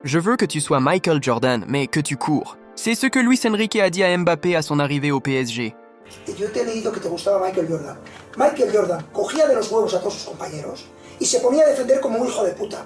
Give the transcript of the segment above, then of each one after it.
Je veux que tu sois Michael Jordan, mais que tu cours. C'est ce que Luis Enrique a dit à Mbappé à son arrivée au PSG. Yo te he leído que te gustaba Michael Jordan. Michael Jordan cogía de los huevos a todos sus compañeros y se ponía a defender como un hijo de puta.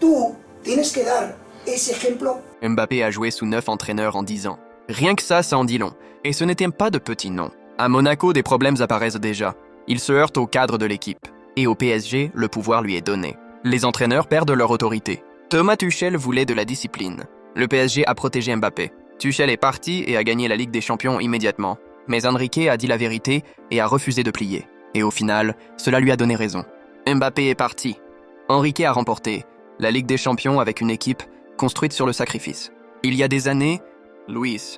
Tú tienes que dar ese ejemplo. Mbappé a joué sous 9 entraîneurs en 10 ans. Rien que ça en dit long. Et ce n'était pas de petits noms. À Monaco, des problèmes apparaissent déjà. Il se heurte au cadre de l'équipe. Et au PSG, le pouvoir lui est donné. Les entraîneurs perdent leur autorité. Thomas Tuchel voulait de la discipline. Le PSG a protégé Mbappé. Tuchel est parti et a gagné la Ligue des Champions immédiatement. Mais Enrique a dit la vérité et a refusé de plier. Et au final, cela lui a donné raison. Mbappé est parti. Enrique a remporté la Ligue des Champions avec une équipe construite sur le sacrifice. Il y a des années, Luis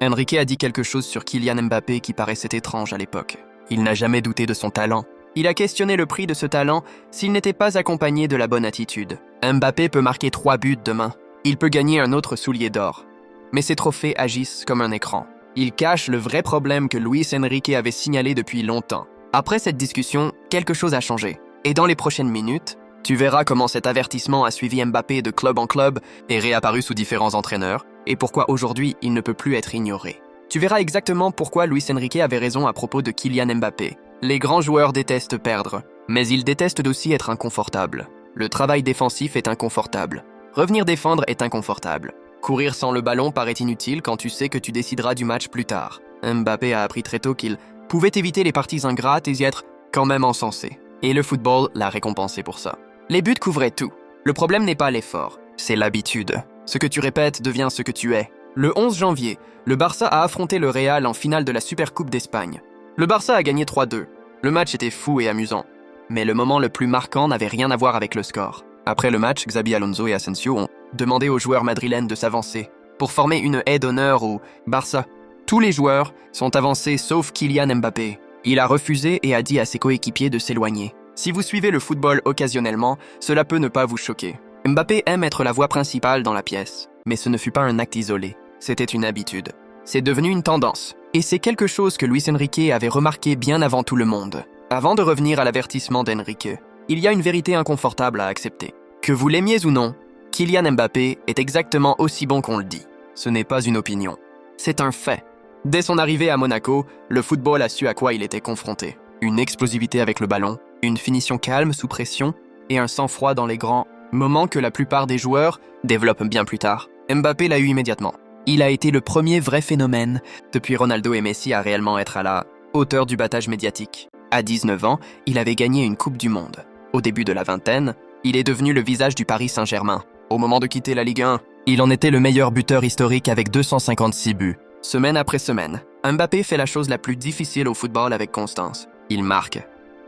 Enrique a dit quelque chose sur Kylian Mbappé qui paraissait étrange à l'époque. Il n'a jamais douté de son talent. Il a questionné le prix de ce talent s'il n'était pas accompagné de la bonne attitude. Mbappé peut marquer 3 buts demain. Il peut gagner un autre soulier d'or. Mais ces trophées agissent comme un écran. Ils cachent le vrai problème que Luis Enrique avait signalé depuis longtemps. Après cette discussion, quelque chose a changé. Et dans les prochaines minutes, tu verras comment cet avertissement a suivi Mbappé de club en club et réapparu sous différents entraîneurs, et pourquoi aujourd'hui il ne peut plus être ignoré. Tu verras exactement pourquoi Luis Enrique avait raison à propos de Kylian Mbappé. Les grands joueurs détestent perdre, mais ils détestent aussi être inconfortables. Le travail défensif est inconfortable. Revenir défendre est inconfortable. Courir sans le ballon paraît inutile quand tu sais que tu décideras du match plus tard. Mbappé a appris très tôt qu'il pouvait éviter les parties ingrates et y être quand même encensé. Et le football l'a récompensé pour ça. Les buts couvraient tout. Le problème n'est pas l'effort, c'est l'habitude. Ce que tu répètes devient ce que tu es. Le 11 janvier, le Barça a affronté le Real en finale de la Supercoupe d'Espagne. Le Barça a gagné 3-2. Le match était fou et amusant. Mais le moment le plus marquant n'avait rien à voir avec le score. Après le match, Xabi Alonso et Asensio ont demandé aux joueurs madrilènes de s'avancer pour former une haie d'honneur au Barça. Tous les joueurs sont avancés sauf Kylian Mbappé. Il a refusé et a dit à ses coéquipiers de s'éloigner. Si vous suivez le football occasionnellement, cela peut ne pas vous choquer. Mbappé aime être la voix principale dans la pièce, mais ce ne fut pas un acte isolé. C'était une habitude. C'est devenu une tendance. Et c'est quelque chose que Luis Enrique avait remarqué bien avant tout le monde. Avant de revenir à l'avertissement d'Enrique, il y a une vérité inconfortable à accepter. Que vous l'aimiez ou non, Kylian Mbappé est exactement aussi bon qu'on le dit. Ce n'est pas une opinion. C'est un fait. Dès son arrivée à Monaco, le football a su à quoi il était confronté. Une explosivité avec le ballon, une finition calme sous pression et un sang-froid dans les grands moments que la plupart des joueurs développent bien plus tard. Mbappé l'a eu immédiatement. Il a été le premier vrai phénomène depuis Ronaldo et Messi à réellement être à la hauteur du battage médiatique. À 19 ans, il avait gagné une Coupe du Monde. Au début de la vingtaine, il est devenu le visage du Paris Saint-Germain. Au moment de quitter la Ligue 1, il en était le meilleur buteur historique avec 256 buts. Semaine après semaine, Mbappé fait la chose la plus difficile au football avec constance. Il marque.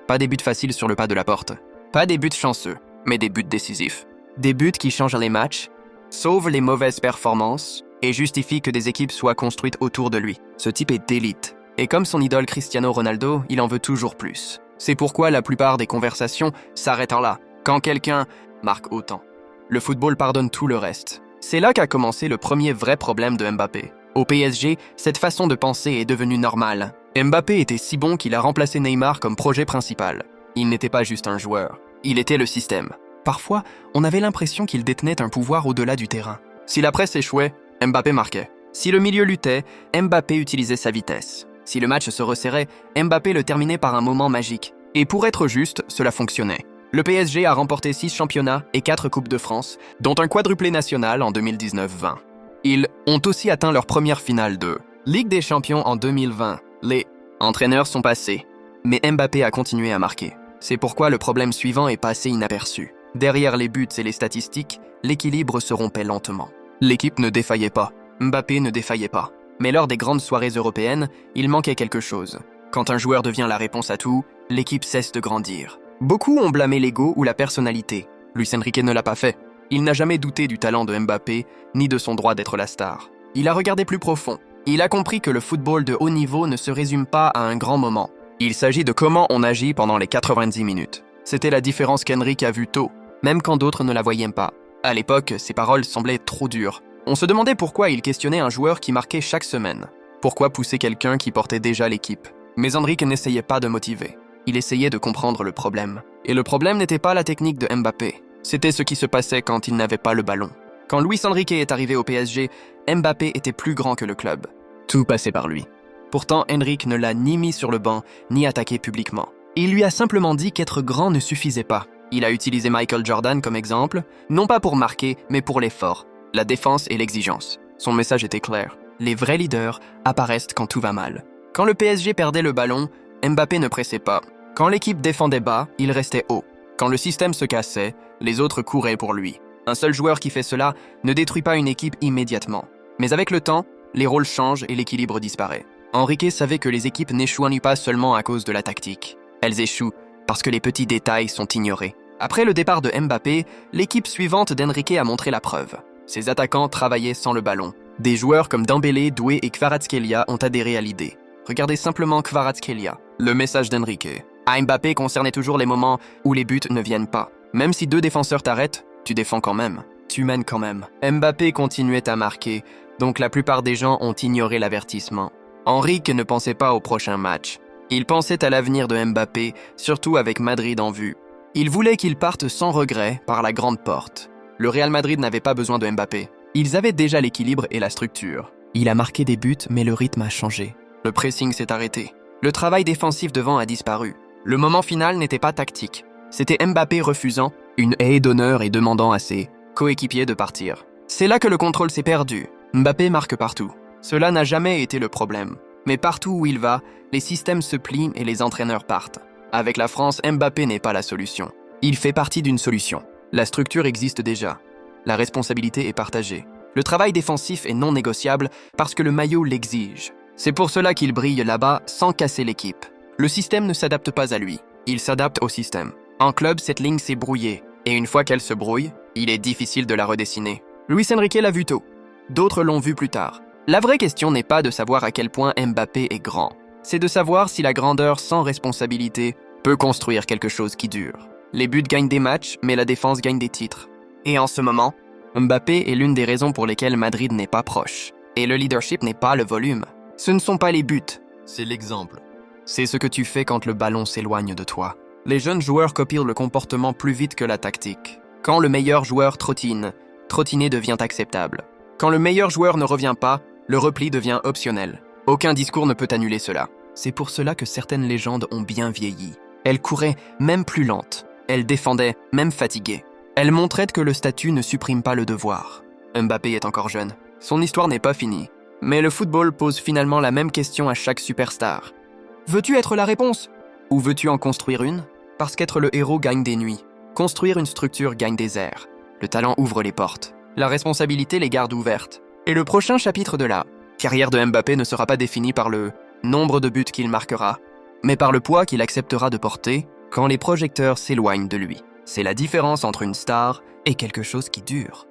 Pas des buts faciles sur le pas de la porte. Pas des buts chanceux, mais des buts décisifs. Des buts qui changent les matchs, sauvent les mauvaises performances et justifient que des équipes soient construites autour de lui. Ce type est d'élite. Et comme son idole Cristiano Ronaldo, il en veut toujours plus. C'est pourquoi la plupart des conversations s'arrêtent là, quand quelqu'un marque autant. Le football pardonne tout le reste. C'est là qu'a commencé le premier vrai problème de Mbappé. Au PSG, cette façon de penser est devenue normale. Mbappé était si bon qu'il a remplacé Neymar comme projet principal. Il n'était pas juste un joueur, il était le système. Parfois, on avait l'impression qu'il détenait un pouvoir au-delà du terrain. Si la presse échouait, Mbappé marquait. Si le milieu luttait, Mbappé utilisait sa vitesse. Si le match se resserrait, Mbappé le terminait par un moment magique. Et pour être juste, cela fonctionnait. Le PSG a remporté 6 championnats et 4 Coupes de France, dont un quadruplé national en 2019-20. Ils ont aussi atteint leur première finale de Ligue des Champions en 2020. Les entraîneurs sont passés, mais Mbappé a continué à marquer. C'est pourquoi le problème suivant est passé inaperçu. Derrière les buts et les statistiques, l'équilibre se rompait lentement. L'équipe ne défaillait pas, Mbappé ne défaillait pas. Mais lors des grandes soirées européennes, il manquait quelque chose. Quand un joueur devient la réponse à tout, l'équipe cesse de grandir. Beaucoup ont blâmé l'ego ou la personnalité. Luis Enrique ne l'a pas fait. Il n'a jamais douté du talent de Mbappé, ni de son droit d'être la star. Il a regardé plus profond. Il a compris que le football de haut niveau ne se résume pas à un grand moment. Il s'agit de comment on agit pendant les 90 minutes. C'était la différence qu'Enrique a vue tôt, même quand d'autres ne la voyaient pas. À l'époque, ses paroles semblaient trop dures. On se demandait pourquoi il questionnait un joueur qui marquait chaque semaine. Pourquoi pousser quelqu'un qui portait déjà l'équipe? Mais Enrique n'essayait pas de motiver. Il essayait de comprendre le problème. Et le problème n'était pas la technique de Mbappé. C'était ce qui se passait quand il n'avait pas le ballon. Quand Luis Enrique est arrivé au PSG, Mbappé était plus grand que le club. Tout passait par lui. Pourtant, Enrique ne l'a ni mis sur le banc, ni attaqué publiquement. Il lui a simplement dit qu'être grand ne suffisait pas. Il a utilisé Michael Jordan comme exemple, non pas pour marquer, mais pour l'effort, la défense et l'exigence. Son message était clair. Les vrais leaders apparaissent quand tout va mal. Quand le PSG perdait le ballon, Mbappé ne pressait pas. Quand l'équipe défendait bas, il restait haut. Quand le système se cassait, les autres couraient pour lui. Un seul joueur qui fait cela ne détruit pas une équipe immédiatement. Mais avec le temps, les rôles changent et l'équilibre disparaît. Enrique savait que les équipes n'échouent pas seulement à cause de la tactique. Elles échouent parce que les petits détails sont ignorés. Après le départ de Mbappé, l'équipe suivante d'Enrique a montré la preuve. Ses attaquants travaillaient sans le ballon. Des joueurs comme Dembélé, Doué et Kvaratskhelia ont adhéré à l'idée. Regardez simplement Kvaratskhelia. Le message d'Enrique. À Mbappé concernait toujours les moments où les buts ne viennent pas. Même si 2 défenseurs t'arrêtent, tu défends quand même. Tu mènes quand même. Mbappé continuait à marquer, donc la plupart des gens ont ignoré l'avertissement. Enrique ne pensait pas au prochain match. Il pensait à l'avenir de Mbappé, surtout avec Madrid en vue. Il voulait qu'il parte sans regret par la grande porte. Le Real Madrid n'avait pas besoin de Mbappé. Ils avaient déjà l'équilibre et la structure. Il a marqué des buts, mais le rythme a changé. Le pressing s'est arrêté. Le travail défensif devant a disparu. Le moment final n'était pas tactique. C'était Mbappé refusant une haie d'honneur et demandant à ses coéquipiers de partir. C'est là que le contrôle s'est perdu. Mbappé marque partout. Cela n'a jamais été le problème. Mais partout où il va, les systèmes se plient et les entraîneurs partent. Avec la France, Mbappé n'est pas la solution. Il fait partie d'une solution. La structure existe déjà. La responsabilité est partagée. Le travail défensif est non négociable parce que le maillot l'exige. C'est pour cela qu'il brille là-bas sans casser l'équipe. Le système ne s'adapte pas à lui. Il s'adapte au système. En club, cette ligne s'est brouillée. Et une fois qu'elle se brouille, il est difficile de la redessiner. Luis Enrique l'a vu tôt. D'autres l'ont vu plus tard. La vraie question n'est pas de savoir à quel point Mbappé est grand. C'est de savoir si la grandeur sans responsabilité peut construire quelque chose qui dure. Les buts gagnent des matchs, mais la défense gagne des titres. Et en ce moment, Mbappé est l'une des raisons pour lesquelles Madrid n'est pas proche. Et le leadership n'est pas le volume. Ce ne sont pas les buts, c'est l'exemple. C'est ce que tu fais quand le ballon s'éloigne de toi. Les jeunes joueurs copient le comportement plus vite que la tactique. Quand le meilleur joueur trottine, trottiner devient acceptable. Quand le meilleur joueur ne revient pas, le repli devient optionnel. Aucun discours ne peut annuler cela. C'est pour cela que certaines légendes ont bien vieilli. Elles couraient même plus lentes. Elles défendaient même fatiguées. Elles montraient que le statut ne supprime pas le devoir. Mbappé est encore jeune. Son histoire n'est pas finie. Mais le football pose finalement la même question à chaque superstar. Veux-tu être la réponse ? Ou veux-tu en construire une ? Parce qu'être le héros gagne des nuits. Construire une structure gagne des airs. Le talent ouvre les portes. La responsabilité les garde ouvertes. Et le prochain chapitre de la carrière de Mbappé ne sera pas défini par le nombre de buts qu'il marquera, mais par le poids qu'il acceptera de porter quand les projecteurs s'éloignent de lui. C'est la différence entre une star et quelque chose qui dure.